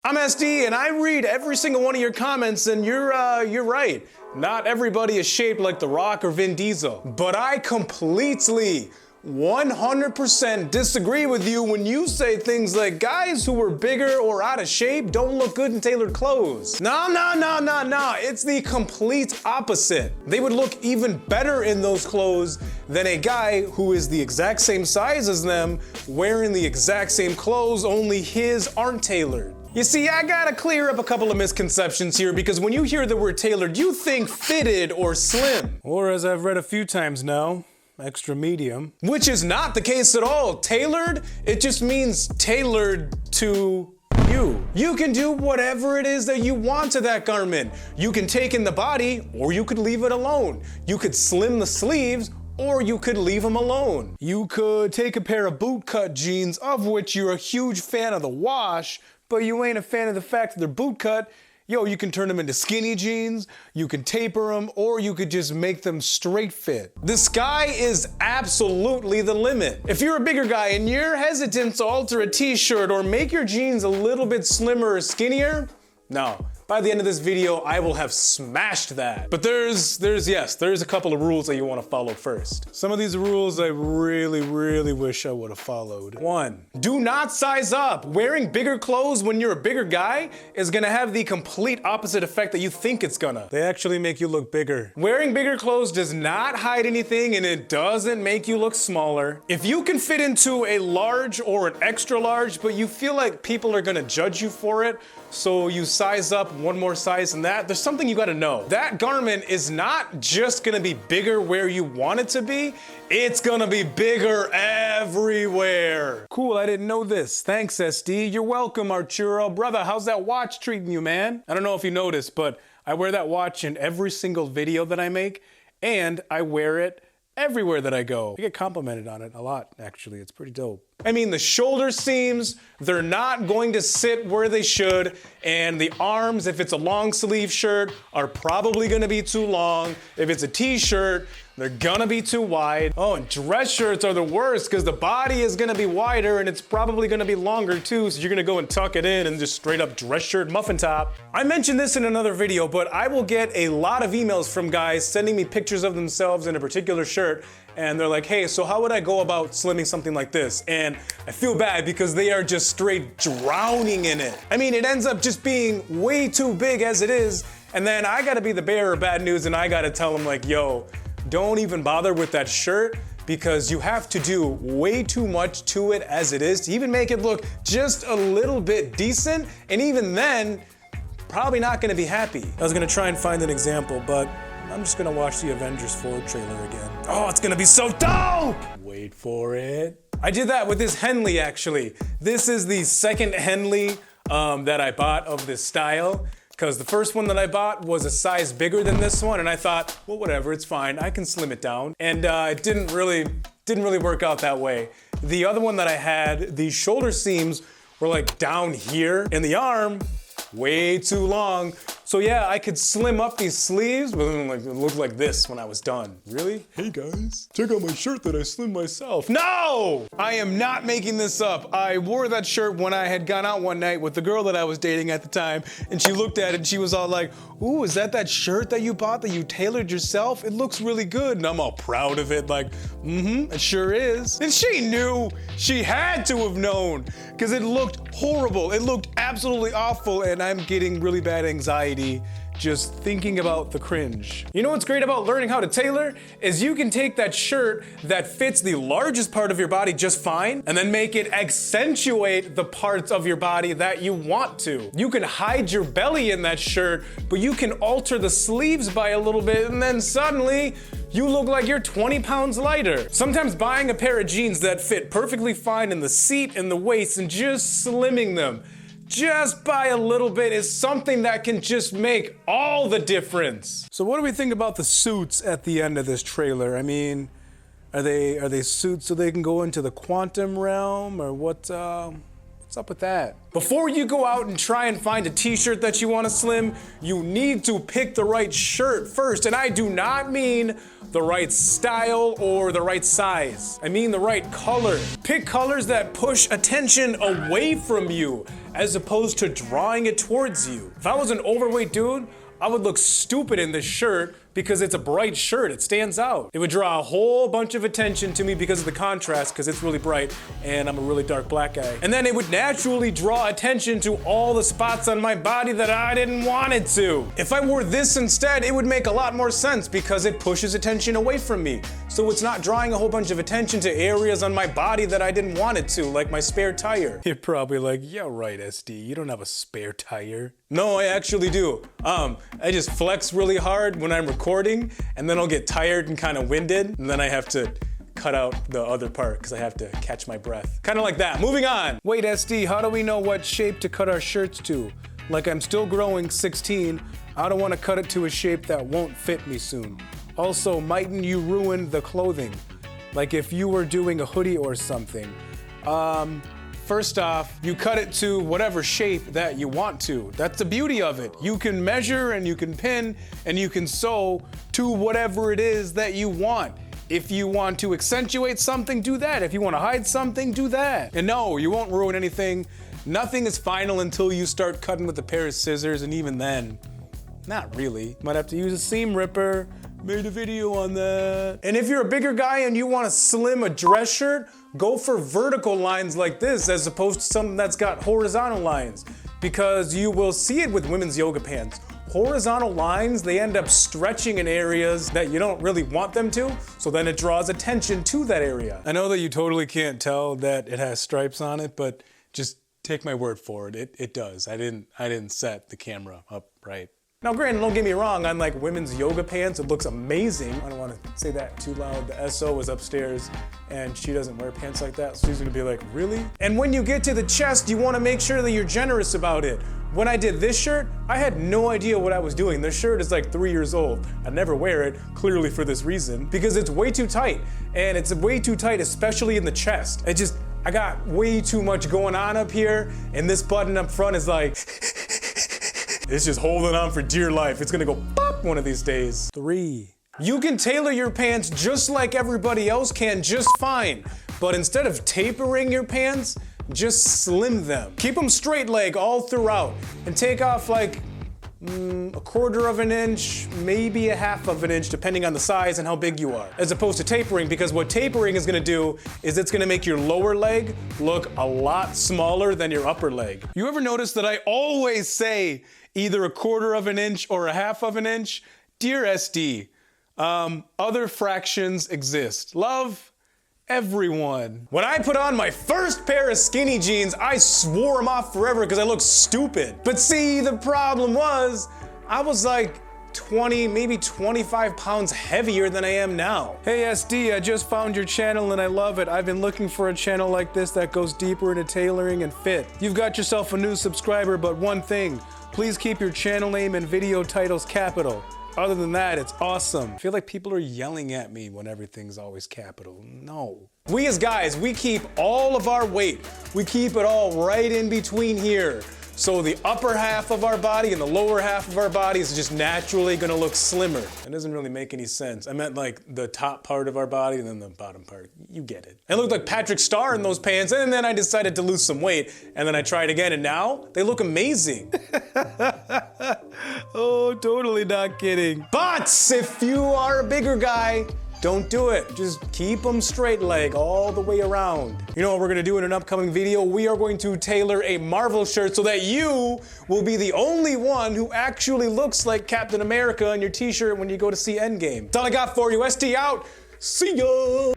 I'm SD, and I read every single one of your comments, and you're right. Not everybody is shaped like The Rock or Vin Diesel. But I completely, 100% disagree with you when you say things like guys who are bigger or out of shape don't look good in tailored clothes. No. It's the complete opposite. They would look even better in those clothes than a guy who is the exact same size as them, wearing the exact same clothes, only his aren't tailored. You see, I gotta clear up a couple of misconceptions here, because when you hear the word tailored, you think fitted or slim. Or, as I've read a few times now, extra medium. Which is not the case at all. Tailored, it just means tailored to you. You can do whatever it is that you want to that garment. You can take in the body, or you could leave it alone. You could slim the sleeves, or you could leave them alone. You could take a pair of bootcut jeans, of which you're a huge fan of the wash, but you ain't a fan of the fact that they're bootcut. Yo, you can turn them into skinny jeans, you can taper them, or you could just make them straight fit. The sky is absolutely the limit. If you're a bigger guy and you're hesitant to alter a t-shirt or make your jeans a little bit slimmer or skinnier, no. By the end of this video, I will have smashed that. But there's a couple of rules that you want to follow first. Some of these rules I really wish I would have followed. 1, do not size up. Wearing bigger clothes when you're a bigger guy is gonna have the complete opposite effect that you think it's gonna. They actually make you look bigger. Wearing bigger clothes does not hide anything, and it doesn't make you look smaller. If you can fit into a large or an extra large, but you feel like people are gonna judge you for it, so you size up one more size than that, there's something you gotta know. That garment is not just gonna be bigger where you want it to be, it's gonna be bigger everywhere. Cool, I didn't know this. Thanks, SD. You're welcome, Arturo. Brother, how's that watch treating you, man? I don't know if you noticed, but I wear that watch in every single video that I make, and I wear it everywhere that I go. I get complimented on it a lot, actually. It's pretty dope. I mean, the shoulder seams, they're not going to sit where they should, and the arms, if it's a long sleeve shirt, are probably gonna be too long. If it's a t-shirt, they're gonna be too wide. Oh, and dress shirts are the worst, because the body is gonna be wider and it's probably gonna be longer too, so you're gonna go and tuck it in and just straight up dress shirt muffin top. I mentioned this in another video, but I will get a lot of emails from guys sending me pictures of themselves in a particular shirt, and they're like, hey, so how would I go about slimming something like this? And I feel bad because they are just straight drowning in it. I mean, it ends up just being way too big as it is, and then I gotta be the bearer of bad news, and I gotta tell them like, yo, don't even bother with that shirt, because you have to do way too much to it as it is to even make it look just a little bit decent, and even then, probably not gonna be happy. I was gonna try and find an example, but I'm just gonna watch the Avengers 4 trailer again. Oh, it's gonna be so dope! Wait for it. I did that with this Henley, actually. This is the second Henley that I bought of this style, because the first one that I bought was a size bigger than this one, and I thought, well, whatever, it's fine, I can slim it down. And it didn't really work out that way. The other one that I had, the shoulder seams were like down here, and the arm, way too long. So yeah, I could slim up these sleeves, but then it looked like this when I was done. Really? Hey guys, check out my shirt that I slimmed myself. No! I am not making this up. I wore that shirt when I had gone out one night with the girl that I was dating at the time, and she looked at it and she was all like, ooh, is that shirt that you bought that you tailored yourself? It looks really good. And I'm all proud of it, like, it sure is. And she knew, she had to have known, because it looked horrible. It looked absolutely awful, and I'm getting really bad anxiety just thinking about the cringe. You know what's great about learning how to tailor? Is you can take that shirt that fits the largest part of your body just fine, and then make it accentuate the parts of your body that you want to. You can hide your belly in that shirt, but you can alter the sleeves by a little bit, and then suddenly, you look like you're 20 pounds lighter. Sometimes buying a pair of jeans that fit perfectly fine in the seat and the waist and just slimming them just by a little bit is something that can just make all the difference. So what do we think about the suits at the end of this trailer? I mean, are they suits so they can go into the quantum realm, or what's What's up with that? Before you go out and try and find a t-shirt that you want to slim, you need to pick the right shirt first. And I do not mean the right style or the right size. I mean the right color. Pick colors that push attention away from you as opposed to drawing it towards you. If I was an overweight dude, I would look stupid in this shirt because it's a bright shirt, it stands out. It would draw a whole bunch of attention to me because of the contrast, because it's really bright and I'm a really dark black guy. And then it would naturally draw attention to all the spots on my body that I didn't want it to. If I wore this instead, it would make a lot more sense because it pushes attention away from me. So it's not drawing a whole bunch of attention to areas on my body that I didn't want it to, like my spare tire. You're probably like, yeah, right, SD, you don't have a spare tire. No, I actually do. I just flex really hard when I'm recording, and then I'll get tired and kind of winded, and then I have to cut out the other part because I have to catch my breath. Kind of like that. Moving on. Wait, SD, how do we know what shape to cut our shirts to? Like, I'm still growing 16. I don't want to cut it to a shape that won't fit me soon. Also, mightn't you ruin the clothing? Like if you were doing a hoodie or something. First off, you cut it to whatever shape that you want to. That's the beauty of it. You can measure and you can pin and you can sew to whatever it is that you want. If you want to accentuate something, do that. If you want to hide something, do that. And no, you won't ruin anything. Nothing is final until you start cutting with a pair of scissors, and even then, not really. Might have to use a seam ripper. Made a video on that. And if you're a bigger guy and you want to slim a dress shirt, go for vertical lines like this as opposed to something that's got horizontal lines, because you will see it with women's yoga pants. Horizontal lines, they end up stretching in areas that you don't really want them to, so then it draws attention to that area. I know that you totally can't tell that it has stripes on it, but just take my word for it. It does. I didn't set the camera up right. Now granted, don't get me wrong, on like women's yoga pants, it looks amazing. I don't want to say that too loud. The SO is upstairs and she doesn't wear pants like that, so she's gonna be like, really? And when you get to the chest, you want to make sure that you're generous about it. When I did this shirt, I had no idea what I was doing. This shirt is like 3 years old. I never wear it, clearly for this reason, because it's way too tight. And it's way too tight, especially in the chest. I got way too much going on up here, and this button up front is like, it's just holding on for dear life. It's gonna go pop one of these days. 3. You can tailor your pants just like everybody else can, just fine. But instead of tapering your pants, just slim them. Keep them straight leg all throughout and take off like a 1/4 of an inch, maybe a 1/2 of an inch, depending on the size and how big you are, as opposed to tapering, because what tapering is gonna do is it's gonna make your lower leg look a lot smaller than your upper leg. You ever notice that I always say either a 1/4 of an inch or a 1/2 of an inch? Dear SD, other fractions exist. Love, everyone. When I put on my first pair of skinny jeans, I swore them off forever because I looked stupid. But see, the problem was, I was like 20, maybe 25 pounds heavier than I am now. Hey SD, I just found your channel and I love it. I've been looking for a channel like this that goes deeper into tailoring and fit. You've got yourself a new subscriber, but one thing, please keep your channel name and video titles capital. Other than that, it's awesome. I feel like people are yelling at me when everything's always capital. No. We as guys, we keep all of our weight. We keep it all right in between here. So the upper half of our body and the lower half of our body is just naturally gonna look slimmer. It doesn't really make any sense. I meant like the top part of our body and then the bottom part. You get it. I looked like Patrick Starr in those pants, and then I decided to lose some weight, and then I tried again, and now they look amazing. Oh, totally not kidding. But if you are a bigger guy, don't do it. Just keep them straight leg all the way around. You know what we're gonna do in an upcoming video? We are going to tailor a Marvel shirt so that you will be the only one who actually looks like Captain America on your t-shirt when you go to see Endgame. That's all I got for you. SD out. See ya.